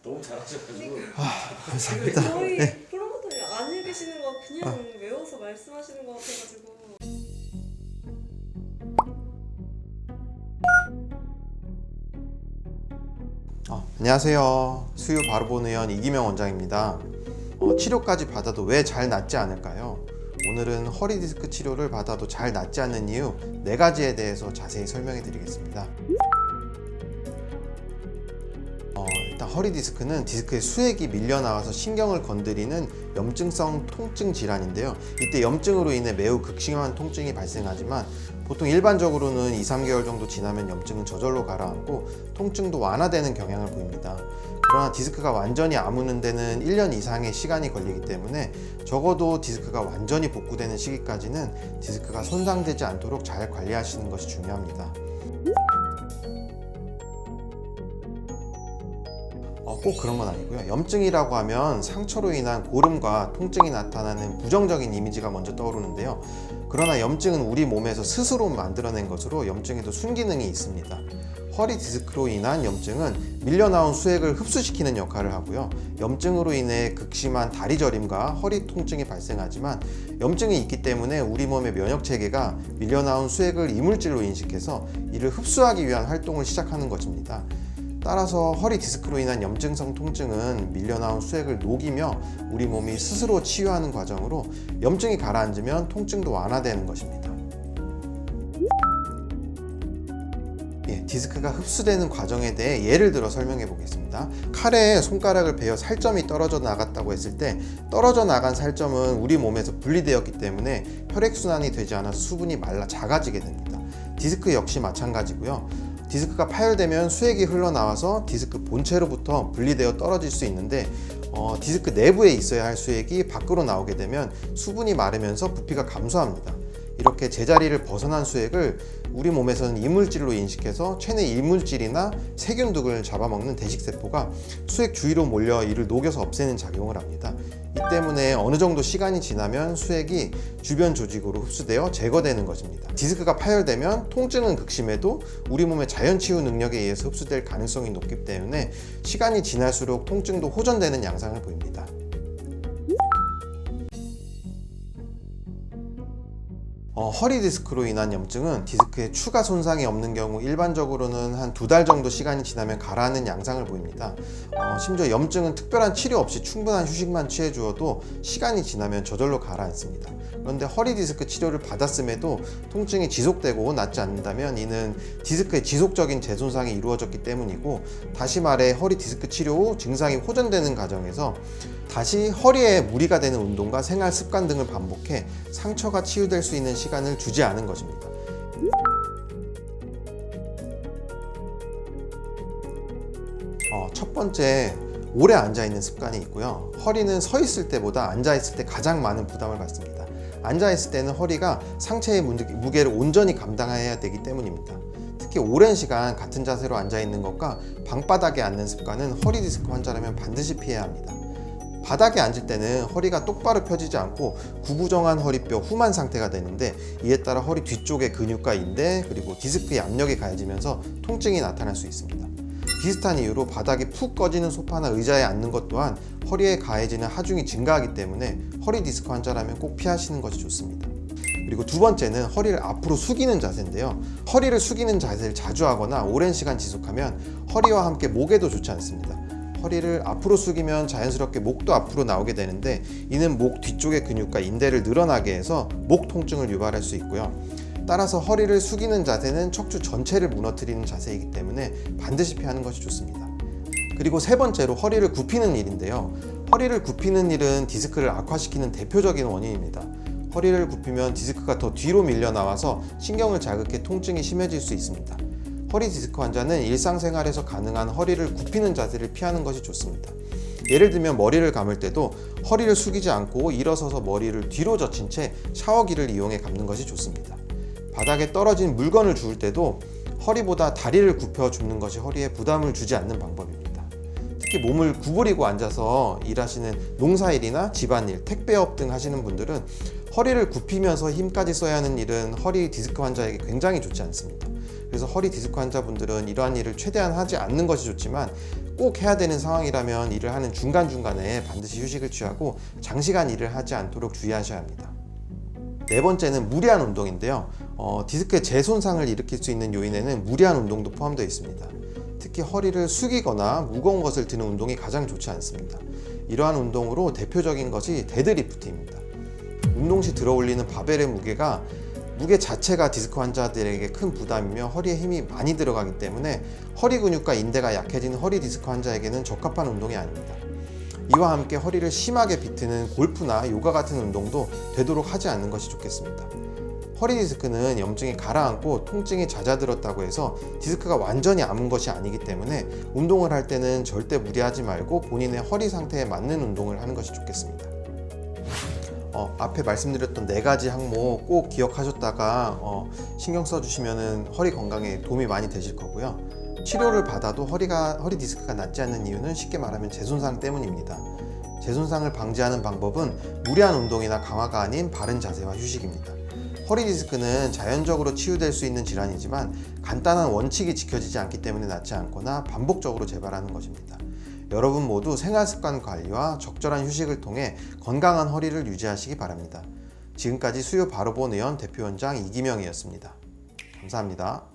너무 잘하셔가지고. 감사합니다. 거의 네. 프로모터님 안 읽으시는 거 그냥 외워서 말씀하시는 거 같아가지고. 안녕하세요. 수유 바로 보는 의원 이기명 원장입니다. 치료까지 받아도 왜 잘 낫지 않을까요? 오늘은 허리 디스크 치료를 받아도 잘 낫지 않는 이유 4가지에 대해서 자세히 설명해 드리겠습니다. 일단 허리 디스크는 디스크의 수액이 밀려나와서 신경을 건드리는 염증성 통증 질환인데요. 이때 염증으로 인해 매우 극심한 통증이 발생하지만 보통 일반적으로는 2-3개월 정도 지나면 염증은 저절로 가라앉고 통증도 완화되는 경향을 보입니다. 그러나 디스크가 완전히 아무는 데는 1년 이상의 시간이 걸리기 때문에 적어도 디스크가 완전히 복구되는 시기까지는 디스크가 손상되지 않도록 잘 관리하시는 것이 중요합니다. 꼭 그런 건 아니고요. 염증이라고 하면 상처로 인한 고름과 통증이 나타나는 부정적인 이미지가 먼저 떠오르는데요. 그러나 염증은 우리 몸에서 스스로 만들어낸 것으로 염증에도 순기능이 있습니다. 허리 디스크로 인한 염증은 밀려나온 수액을 흡수시키는 역할을 하고요. 염증으로 인해 극심한 다리 저림과 허리 통증이 발생하지만 염증이 있기 때문에 우리 몸의 면역 체계가 밀려나온 수액을 이물질로 인식해서 이를 흡수하기 위한 활동을 시작하는 것입니다. 따라서 허리 디스크로 인한 염증성 통증은 밀려나온 수액을 녹이며 우리 몸이 스스로 치유하는 과정으로 염증이 가라앉으면 통증도 완화되는 것입니다. 디스크가 흡수되는 과정에 대해 예를 들어 설명해 보겠습니다. 칼에 손가락을 베어 살점이 떨어져 나갔다고 했을 때 떨어져 나간 살점은 우리 몸에서 분리되었기 때문에 혈액순환이 되지 않아서 수분이 말라 작아지게 됩니다. 디스크 역시 마찬가지고요. 디스크가 파열되면 수액이 흘러나와서 디스크 본체로부터 분리되어 떨어질 수 있는데 디스크 내부에 있어야 할 수액이 밖으로 나오게 되면 수분이 마르면서 부피가 감소합니다. 이렇게 제자리를 벗어난 수액을 우리 몸에서는 이물질로 인식해서 체내 이물질이나 세균 등을 잡아먹는 대식세포가 수액 주위로 몰려 이를 녹여서 없애는 작용을 합니다. 이 때문에 어느 정도 시간이 지나면 수액이 주변 조직으로 흡수되어 제거되는 것입니다. 디스크가 파열되면 통증은 극심해도 우리 몸의 자연 치유 능력에 의해서 흡수될 가능성이 높기 때문에 시간이 지날수록 통증도 호전되는 양상을 보입니다. 허리 디스크로 인한 염증은 디스크에 추가 손상이 없는 경우 일반적으로는 한 2달 정도 시간이 지나면 가라앉는 양상을 보입니다. 심지어 염증은 특별한 치료 없이 충분한 휴식만 취해 주어도 시간이 지나면 저절로 가라앉습니다. 그런데 허리 디스크 치료를 받았음에도 통증이 지속되고 낫지 않는다면 이는 디스크의 지속적인 재손상이 이루어졌기 때문이고, 다시 말해 허리 디스크 치료 후 증상이 호전되는 과정에서 다시 허리에 무리가 되는 운동과 생활 습관 등을 반복해 상처가 치유될 수 있는 시간을 주지 않은 것입니다. 첫 번째, 오래 앉아있는 습관이 있고요. 허리는 서 있을 때보다 앉아있을 때 가장 많은 부담을 받습니다. 앉아있을 때는 허리가 상체의 무게를 온전히 감당해야 되기 때문입니다. 특히 오랜 시간 같은 자세로 앉아있는 것과 방바닥에 앉는 습관은 허리 디스크 환자라면 반드시 피해야 합니다. 바닥에 앉을 때는 허리가 똑바로 펴지지 않고 구부정한 허리뼈 후만 상태가 되는데, 이에 따라 허리 뒤쪽의 근육과 인대 그리고 디스크의 압력이 가해지면서 통증이 나타날 수 있습니다. 비슷한 이유로 바닥이 푹 꺼지는 소파나 의자에 앉는 것 또한 허리에 가해지는 하중이 증가하기 때문에 허리 디스크 환자라면 꼭 피하시는 것이 좋습니다. 그리고 두 번째는 허리를 앞으로 숙이는 자세인데요. 허리를 숙이는 자세를 자주 하거나 오랜 시간 지속하면 허리와 함께 목에도 좋지 않습니다. 허리를 앞으로 숙이면 자연스럽게 목도 앞으로 나오게 되는데, 이는 목 뒤쪽의 근육과 인대를 늘어나게 해서 목 통증을 유발할 수 있고요. 따라서 허리를 숙이는 자세는 척추 전체를 무너뜨리는 자세이기 때문에 반드시 피하는 것이 좋습니다. 그리고 세 번째로 허리를 굽히는 일인데요. 허리를 굽히는 일은 디스크를 악화시키는 대표적인 원인입니다. 허리를 굽히면 디스크가 더 뒤로 밀려 나와서 신경을 자극해 통증이 심해질 수 있습니다. 허리 디스크 환자는 일상생활에서 가능한 허리를 굽히는 자세를 피하는 것이 좋습니다. 예를 들면 머리를 감을 때도 허리를 숙이지 않고 일어서서 머리를 뒤로 젖힌 채 샤워기를 이용해 감는 것이 좋습니다. 바닥에 떨어진 물건을 주울 때도 허리보다 다리를 굽혀 줍는 것이 허리에 부담을 주지 않는 방법입니다. 특히 몸을 구부리고 앉아서 일하시는 농사일이나 집안일, 택배업 등 하시는 분들은 허리를 굽히면서 힘까지 써야 하는 일은 허리 디스크 환자에게 굉장히 좋지 않습니다. 그래서 허리 디스크 환자분들은 이러한 일을 최대한 하지 않는 것이 좋지만 꼭 해야 되는 상황이라면 일을 하는 중간중간에 반드시 휴식을 취하고 장시간 일을 하지 않도록 주의하셔야 합니다. 네 번째는 무리한 운동인데요. 디스크의 재손상을 일으킬 수 있는 요인에는 무리한 운동도 포함되어 있습니다. 특히 허리를 숙이거나 무거운 것을 드는 운동이 가장 좋지 않습니다. 이러한 운동으로 대표적인 것이 데드리프트입니다. 운동 시 들어 올리는 바벨의 무게 자체가 디스크 환자들에게 큰 부담이며 허리에 힘이 많이 들어가기 때문에 허리 근육과 인대가 약해진 허리 디스크 환자에게는 적합한 운동이 아닙니다. 이와 함께 허리를 심하게 비트는 골프나 요가 같은 운동도 되도록 하지 않는 것이 좋겠습니다. 허리 디스크는 염증이 가라앉고 통증이 잦아들었다고 해서 디스크가 완전히 아문 것이 아니기 때문에 운동을 할 때는 절대 무리하지 말고 본인의 허리 상태에 맞는 운동을 하는 것이 좋겠습니다. 앞에 말씀드렸던 4가지 항목 꼭 기억하셨다가 신경 써주시면 허리 건강에 도움이 많이 되실 거고요. 치료를 받아도 허리 디스크가 낫지 않는 이유는 쉽게 말하면 재손상 때문입니다. 재손상을 방지하는 방법은 무리한 운동이나 강화가 아닌 바른 자세와 휴식입니다. 허리 디스크는 자연적으로 치유될 수 있는 질환이지만 간단한 원칙이 지켜지지 않기 때문에 낫지 않거나 반복적으로 재발하는 것입니다. 여러분 모두 생활습관 관리와 적절한 휴식을 통해 건강한 허리를 유지하시기 바랍니다. 지금까지 수요 바로 본 의원 대표원장 이기명이었습니다. 감사합니다.